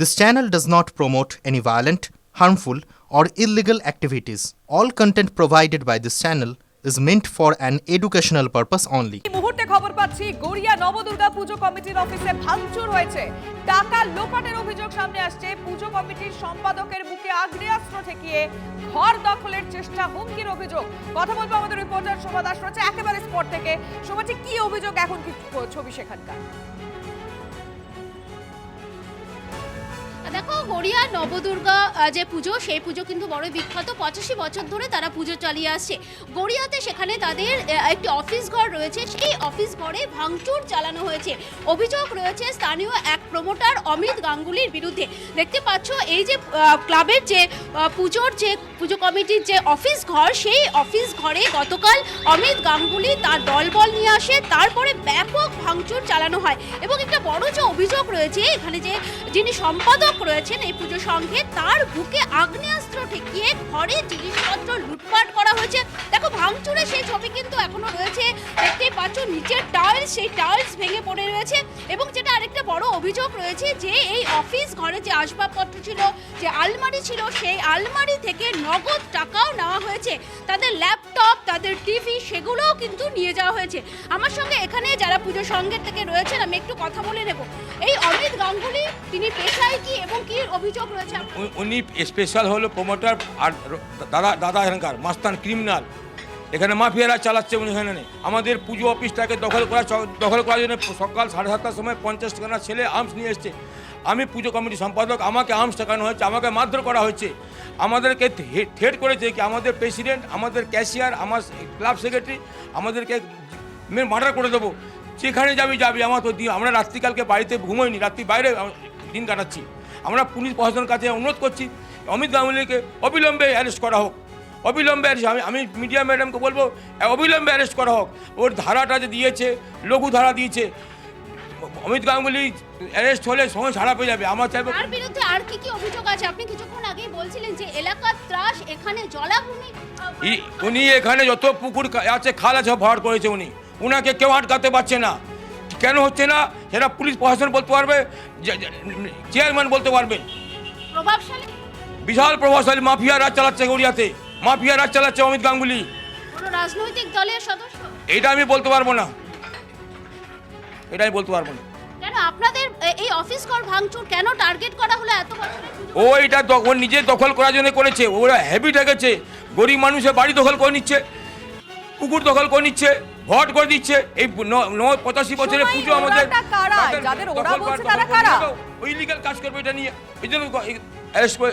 This channel does not promote any violent, harmful, or illegal activities. All content provided by this channel is meant for an educational purpose only. এই মুহূর্তে খবর পাচ্ছি গড়িয়া নবদুর্গা পুজো কমিটির অফিসে ভাঙচুর হয়েছে। টাকা লোপাটের অভিযোগ সামনে আসছে। পুজো কমিটির সম্পাদকের বুকে আগ্নেয়াস্ত্র ঠেকিয়ে ঘর দখলের চেষ্টা, হুমকির অভিযোগ। কথা বলবো আমাদের রিপোর্টার শোভা দাস রয়েছে একেবারে স্পট থেকে। শোভা, ঠিক কি অভিযোগ, এখন কি ছবি সেখানকার? দেখো, গড়িয়া নবদুর্গা যে পুজো, সেই পুজো কিন্তু বড় বিখ্যাত। 85 বছর ধরে তারা পুজো চালিয়ে আসছে। গড়িয়াতে সেখানে তাদের একটি অফিস ঘর রয়েছে, সেই অফিস ঘরে ভাঙচুর চালানো হয়েছে। অভিযোগ রয়েছে স্থানীয় এক প্রমোটার অমিত গাঙ্গুলির বিরুদ্ধে। দেখতে পাচ্ছ এই যে ক্লাবের যে পুজো কমিটির যে অফিস ঘর, সেই অফিস ঘরে গতকাল অমিত গাঙ্গুলি তার দলবল নিয়ে আসে, তারপরে ব্যাপক ভাঙচুর চালানো হয়। এবং একটা বড় যে অভিযোগ রয়েছে, এখানে যে যিনি সম্পাদক রয়েছেন এই পুজো সংঘে, তার বুকে আগ্নেয়াস্ত্র ঠেকিয়ে ঘরে জিনিসপত্র লুটপাট করা হয়েছে। দেখো, ভাঙচুরে সেই ছবি কিন্তু এখনো রয়েছে। দেখতেই পাচ্ছ নিচের টাইলস, সেই টাইলস ভেঙে পড়ে রয়েছে। এবং যেটা আরেকটা বড় অভিযোগ রয়েছে যে এই অফিস ঘরে যে আসবাবপত্র ছিল, যে আলমারি ছিল, সেই আলমারি থেকে নগদ টাকাও নেওয়া হয়েছে। তাদের ল্যাপটপ, তাদের টিভি, সেগুলোও কিন্তু নিয়ে যাওয়া হয়েছে। আমার সঙ্গে এখানে যারা পুজো সংঘের থেকে রয়েছেন, আমি একটু কথা বলে নেব। এই অমিত গাঙ্গুলি, তিনি পেশায় কি এবং কি অভিযোগ রয়েছে? উনি স্পেশাল হলো প্রমোটার, আর দাদা এখানকার মাস্তান ক্রিমিনাল। এখানে মাফিয়ারা চালাচ্ছে উনি। এখানে নেই, আমাদের পুজো অফিসটাকে দখল করার জন্য সকাল 7:30টার সময় 50 টাকার ছেলে আর্মস নিয়ে এসছে। আমি পুজো কমিটি সম্পাদক, আমাকে আর্মস ঠেকানো হয়েছে, আমাকে মারধর করা হয়েছে, আমাদেরকে থ্রেট করেছে কি আমাদের প্রেসিডেন্ট, আমাদের ক্যাশিয়ার, আমার ক্লাব সেক্রেটারি, আমাদেরকে মার্ডার করে দেবো, যেখানে যাবি। আমার তো আমরা রাত্রিকালকে বাড়িতে ঘুমোইনি, রাত্রি বাইরে দিন কাটাচ্ছি। আমরা পুলিশ প্রশাসনের কাছে অনুরোধ করছি অমিত গাঙ্গুলিকে অবিলম্বে অ্যারেস্ট করা হোক, অবিলম্বে আমি মিডিয়া ম্যাডামকে বলবো অবিলম্বে অ্যারেস্ট করা হোক। ওর ধারাটা যে দিয়েছে, লঘু ধারা দিয়েছে, অমিত গাঙ্গুলি অ্যারেস্ট হলে সঙ্গে ছাড়া পেয়ে যাবে। আমার চাইবো তার বিরুদ্ধে আর কি কি অভিযোগ আছে? আপনি কিছুক্ষণ আগেই বলছিলেন যে এলাকার ত্রাস, এখানে জলাভূমি। উনি এখানে যত পুকুর আছে, খাল আছে, ভরাট করেছে উনি। উনাকে কেউ আটকাতে পারছে না। কেন হচ্ছে না সেটা পুলিশ প্রশাসন বলতে পারবে, চেয়ারম্যান বলতে পারবেন। প্রভাবশালী, বিশাল প্রভাবশালী মাফিয়া রাজ চালাচ্ছে গড়িয়াতে, মাফিয়া রাজ চালাচ্ছে অমিত গাঙ্গুলি। কোন রাজনৈতিক দলের সদস্য? এটা আমি বলতে পারবো না, এটা আমি বলতে পারবো না। কেন আপনাদের এই অফিস ঘর ভাঙচুর কেন টার্গেট করা হলো এত বছরের পুজো? ও এটা ও নিজে দখল করার জন্য করেছে। ওরা হ্যাবিট হয়ে গেছে, গরিব মানুষের বাড়ি দখল করে নিচ্ছে, পুকুর দখল করে নিচ্ছে, ভোট করে দিচ্ছে। এই 85 বছরের পুজো আমাদের ইলিগাল কাজ করবে, এটা নিয়ে এই জন্য অ্যারেস্ট করে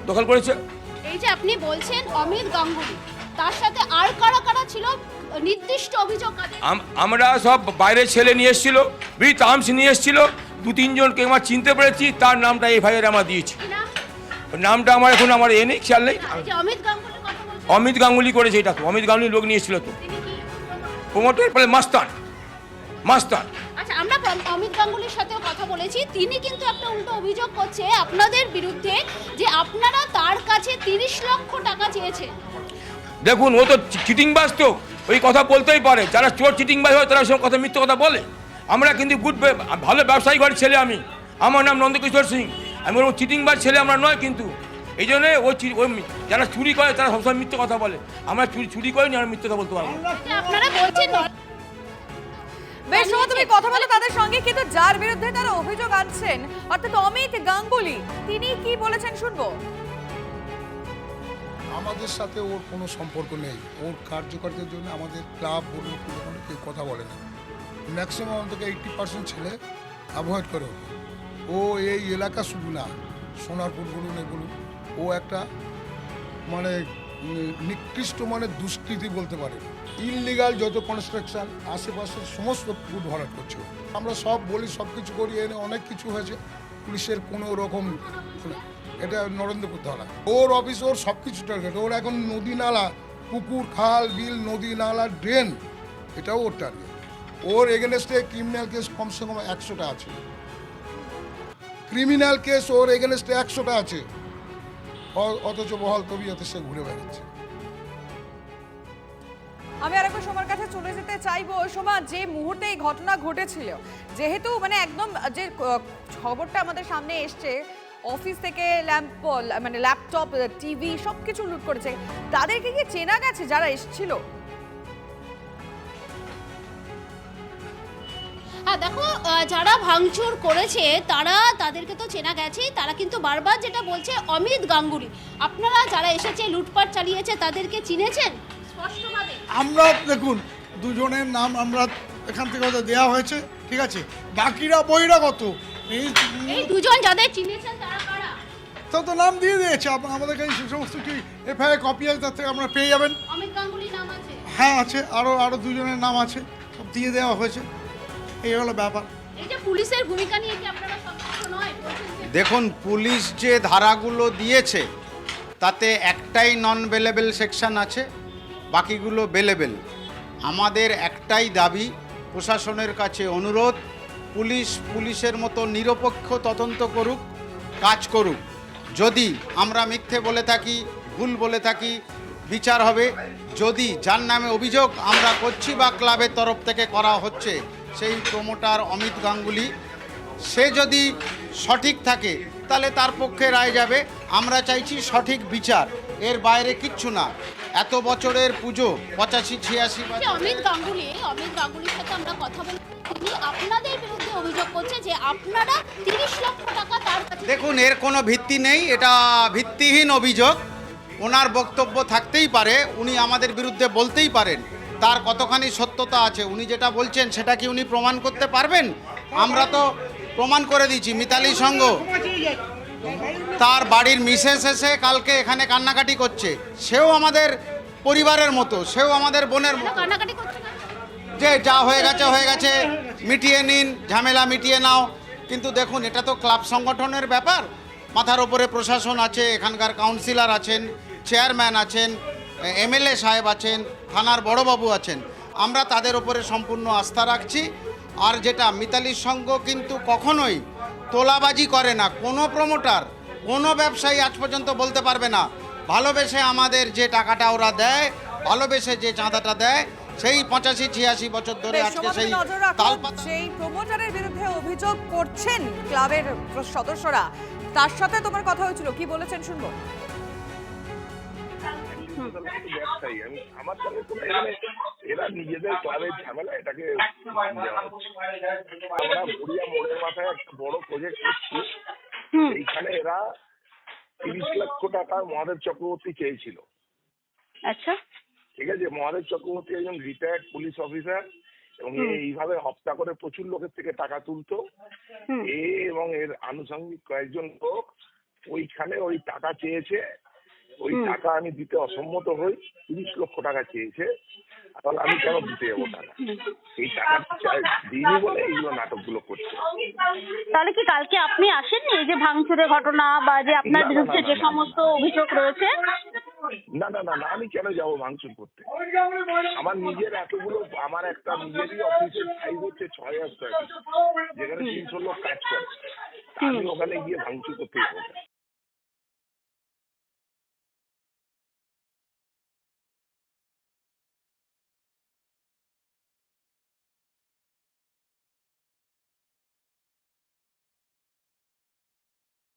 দখল করেছে। এই যে আপনি বলছেন অমিত গাঙ্গুলি, তার সাথে আর কারা কারা ছিল নির্দিষ্ট অভিযোগ? আমরা সব বাইরের ছেলে নিয়ে এসেছিল, বিথ আর্মস নিয়ে এসেছিল, 2-3 জনকে আমার চিনতে পেরেছি, তার নামটা এফআইআর আমরা দিয়েছি। নামটা আমার এখন নেই, খেয়াল নেই। অমিত গাঙ্গুলি করেছে এটা, তো অমিত গাঙ্গুলি লোক নিয়ে এসেছিল, তো প্রমোটার পরে মাস্তান। আচ্ছা, আমরা অমিত গাঙ্গুলির সাথেও কথা বলেছি। তিনি কিন্তু একটা উল্টো অভিযোগ করছে আপনাদের বিরুদ্ধে যে আপনারা তার কাছে 30 লক্ষ টাকা চেয়েছে। দেখুন, ও তো চিটিংবাজ, তো ওই কথা বলতেই পারে। যারা চোর চিটিংবাজ হয় তারা সব কথা, মিথ্যে কথা বলে। আমরা কিন্তু ভালো ব্যবসায়ী ঘরের ছেলে। আমার নাম নন্দকিশোর সিং। আমি ওরকম চিটিংবাজ ছেলে আমরা নয়। কিন্তু এই জন্যে যারা চুরি করে তারা সবসময় মিথ্যে কথা বলে। আমরা চুরি করিনি, আমরা মিথ্যে কথা বলতে পারবো। আপনারা বলছেন বেশ, তুমি কথা বলো তাদের সঙ্গে, কিন্তু যার বিরুদ্ধে তারা অভিযোগ আনছেন অর্থাৎ অমিত গাঙ্গুলি, তিনি কি বলেছেন শুনবো। আমাদের সাথে ওর কোনো সম্পর্ক নেই। ওর কার্যকারিতার জন্য আমাদের ক্লাব বলুন, কেউ কথা বলে না। ম্যাক্সিমাম অন্তত 80% ছেলে অ্যাভয়েড করে ওকে। ও এই এলাকা শুধু না, সোনারপুর বলুন, বলুন, ও একটা মানে নিকৃষ্ট মানে দুষ্কৃতি বলতে পারে। ইললিগাল যত কনস্ট্রাকশন আশেপাশের সমস্ত পুকুর ভরাট করছে। আমরা সব বলি, সব কিছু করি, এনে অনেক কিছু হয়েছে, পুলিশের কোনো রকম, এটা নরেন্দ্রপুর থানা, ওর অফিস, ওর সব কিছু টার্গেট। ওর এখন নদী নালা, পুকুর, খাল, বিল, নদী নালা, ড্রেন, এটাও ওর টার্গেট। ওর এগেনস্টে ক্রিমিনাল কেস কমসে কম 100টা আছে। ক্রিমিনাল কেস ওর এগেনস্টে 100টা আছে, অথচ বহাল তবিয়তে সে ঘুরে বেড়াচ্ছে। আমি আরেকবার সোমার কাছে চলে যেতে চাইবো। সোমা, যে মুহূর্তে এই ঘটনা ঘটেছিল, যেহেতু মানে একদম যে খবরটা আমাদের সামনে এসছে, অফিস থেকে মানে ল্যাপটপ, টিভি সবকিছু লুট করেছে। তাদেরকে কি চেনা গেছে যারা এসেছিল? হ্যাঁ দেখো, যারা ভাঙচুর করেছে তাদেরকে তো চেনা গেছেই। তারা কিন্তু বারবার যেটা বলছে অমিত গাঙ্গুলি। আপনারা যারা এসেছে লুটপাট চালিয়েছে তাদেরকে চিনেছেন স্পষ্টভাবে? আমরা দেখুন দুজনের নাম আমরা এখান থেকে ওদের দেওয়া হয়েছে, ঠিক আছে, বাকিরা বহিরাগত। এই দুজন যাদের চিনেছেন তারা কারা? তো নাম দিয়ে দিয়েছে, আমাদের কাছে সে সমস্ত কি এফআইআর কপি আছে, তার থেকে আমরা পেয়ে যাবেন। অমিত গাঙ্গুলির নাম আছে? হ্যাঁ আছে, আরও দুজনের নাম আছে, সব দিয়ে দেওয়া হয়েছে। এই হলো ব্যাপার। এই যে পুলিশের ভূমিকা নিয়ে কি আপনারা সন্তুষ্ট নয়? দেখুন, পুলিশ যে ধারাগুলো দিয়েছে তাতে একটাই নন বেলেবেল সেকশন আছে, বাকিগুলো বেলেবেল। আমাদের একটাই দাবি, প্রশাসনের কাছে অনুরোধ, পুলিশের মতো নিরপেক্ষ তদন্ত করুক, কাজ করুক। যদি আমরা মিথ্যে বলে থাকি, ভুল বলে থাকি, বিচার হবে। যদি যার নামে অভিযোগ আমরা করছি বা ক্লাবের তরফ থেকে করা হচ্ছে, সেই প্রমোটার অমিত গাঙ্গুলি, সে যদি সঠিক থাকে তাহলে তার পক্ষে রায় যাবে। আমরা চাইছি সঠিক বিচার, এর বাইরে কিচ্ছু না। এত বছরের পুজো, 85-86 অমিত গাঙ্গুলির সাথে আমরা কথা বলি, তিনি আপনাদের বিরুদ্ধে অভিযোগ করছে যে আপনারা 30 লক্ষ টাকা তার কাছে। দেখুন, এর কোনো ভিত্তি নেই, এটা ভিত্তিহীন অভিযোগ। ওনার বক্তব্য থাকতেই পারে, উনি আমাদের বিরুদ্ধে বলতেই পারেন, তার কতখানি সত্যতা আছে। উনি যেটা বলছেন সেটা কি উনি প্রমাণ করতে পারবেন? আমরা তো প্রমাণ করে দিয়েছি। মিতালি সংঘ, তার বাড়ির মিসেস এসে কালকে এখানে কান্নাকাটি করছে, সেও আমাদের পরিবারের মতো, সেও আমাদের বোনের মতো। কান্নাকাটি করছে না? যে যা হয়ে গেছে, মিটিয়ে নিন, ঝামেলা মিটিয়ে নাও। কিন্তু দেখুন, এটা তো ক্লাব সংগঠনের ব্যাপার। মাথার ওপরে প্রশাসন আছে, এখানকার কাউন্সিলর আছেন, চেয়ারম্যান আছেন, এমএলএ সাহেব আছেন, থানার বড়বাবু আছেন। আমরা তাদের ওপরে সম্পূর্ণ আস্থা রাখছি। আর যেটা মিতালির সংঘ কিন্তু কখনোই তোলাবাজি করে না। কোনো প্রমোটার, কোনো ব্যবসায়ী আজ পর্যন্ত বলতে পারবে না। ভালোবেসে আমাদের যে টাকাটা ওরা দেয়, ভালোবেসে যে চাঁদাটা দেয়, সেই 85-86 বছর ধরে আজকে সেই তালপাতা। সেই প্রমোটারের বিরুদ্ধে অভিযোগ করছেন ক্লাবের সদস্যরা, তার সাথে তোমার কথা হয়েছিল, কি বলেছেন শুনবো। ব্যবসায়ী আমার সঙ্গে কোনো এরা নিজেদের ক্লাবের ঝামেলা, এটাকে আমরা বুড়িয়া মোড়ের মাথায় একটা বড় প্রজেক্ট করছি। এইখানে এরা 30 লক্ষ টাকা মহাদেব চক্রবর্তী চেয়েছিল। আচ্ছা, ঠিক আছে, মহাদেব চক্রবর্তী একজন রিটায়ার্ড পুলিশ অফিসার এবং এইভাবে হপ্তা করে প্রচুর লোকের থেকে টাকা তুলতো। এবং এর আনুষঙ্গিক কয়েকজন লোক ওইখানে ওই টাকা চেয়েছে। ওই টাকা আমি দিতে অসম্মত হই। 30 লক্ষ টাকা চেয়েছে, তাহলে আমি কেন দিতে যাবো টাকা? এই টাকা দিইনি বলে এইগুলো নাটকগুলো করছে। তাহলে কি কালকে আপনি আসেননি? এই যে ভাঙচুরের ঘটনা বা যে আপনার বিরুদ্ধে যে সমস্ত অভিযোগ রয়েছে? না, আমি কেন যাবো ভাঙচুর করতে? আমার নিজের এতগুলো, আমার একটা নিজেরই অফিসের সাইজ হচ্ছে 6000 স্কয়ার ফিট, যেখানে 300 লোক কাজ করে। আমি ওখানে গিয়ে ভাঙচুর করতে যাবো।